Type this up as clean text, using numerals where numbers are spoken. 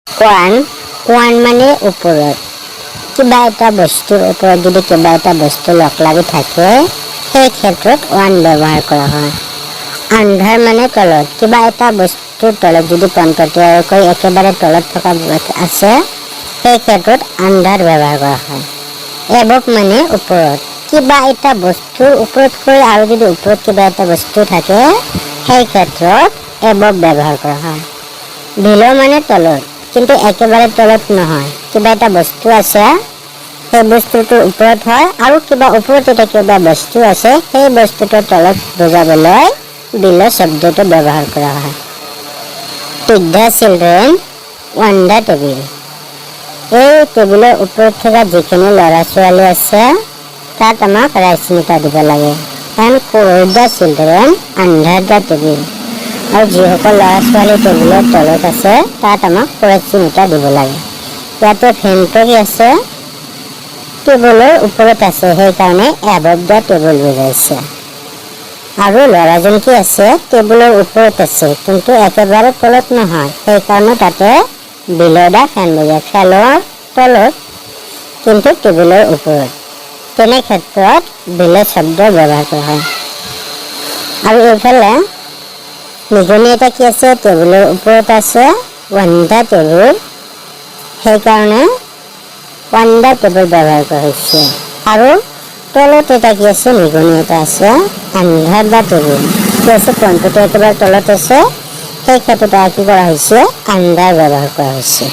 One মানে ওপৰত। কিবা এটা বস্তুৰ ওপৰত যদি কিবা এটা বস্তু লগ লাগি থাকে সেই ক্ষেত্ৰত ওৱান ব্যৱহাৰ কৰা হয়। আন্ধাৰ মানে তলত। কিবা এটা বস্তুৰ তলত যদি পোনপটীয়াকৈ একেবাৰে তলত থকা আছে সেই ক্ষেত্ৰত আন্ধাৰ ব্যৱহাৰ কৰা হয়। এবভ মানে ওপৰত। কিবা এটা বস্তুৰ ওপৰতকৈ আৰু যদি ওপৰত কিবা এটা বস্তু থাকে সেই ক্ষেত্ৰত এবভ ব্যৱহাৰ কৰা হয়। বিল' মানে তলত, কিন্তু একেবাৰে তলত নহয়। কিবা এটা বস্তু আছে সেই বস্তুটোৰ ওপৰত হয় আৰু কিবা ওপৰত এটা কিবা বস্তু আছে সেই বস্তুটোৰ তলত বুজাবলৈ বিল' শব্দটো ব্যৱহাৰ কৰা হয়। Take the children on the table. এই টেবিলৰ ওপৰত থকা যিখিনি ল'ৰা ছোৱালী আছে তাত আমাক ৰাইট চিন দিব লাগে। এণ্ড কোৰ the children under the table. আৰু যিসকল ল'ৰা ছোৱালী টেবিলৰ তলত আছে তাত আমাক কাৰেক্ট চিন দিব লাগে। ইয়াতে ফেনটো কি আছে টেবুলৰ ওপৰত আছে সেইকাৰণে এবভ দ্য টেবুল বুজাইছে। আৰু ল'ৰাজন কি আছে টেবুলৰ ওপৰত আছে কিন্তু একেবাৰে তলত নহয় সেইকাৰণে তাতে বিল' দ্য ফেন বুজায়। ফেনৰ তলত কিন্তু টেবুলৰ ওপৰত। তেনে ক্ষেত্ৰত বিল' শব্দ ব্যৱহাৰ কৰা হয়। আৰু এইফালে নিগনি এটা কি আছে টেবুলৰ ওপৰত আছে অন দ্য টেবুল সেইকাৰণে অন দ্য টেবুল ব্যৱহাৰ কৰা হৈছে। আৰু তলত এটা কি আছে নিগনি এটা আছে আণ্ডাৰ দ্য টেবুল। কি আছে পোনপটীয়া একেবাৰে তলত আছে সেই ক্ষেত্ৰত কি কৰা হৈছে আণ্ডাৰ ব্যৱহাৰ কৰা হৈছে।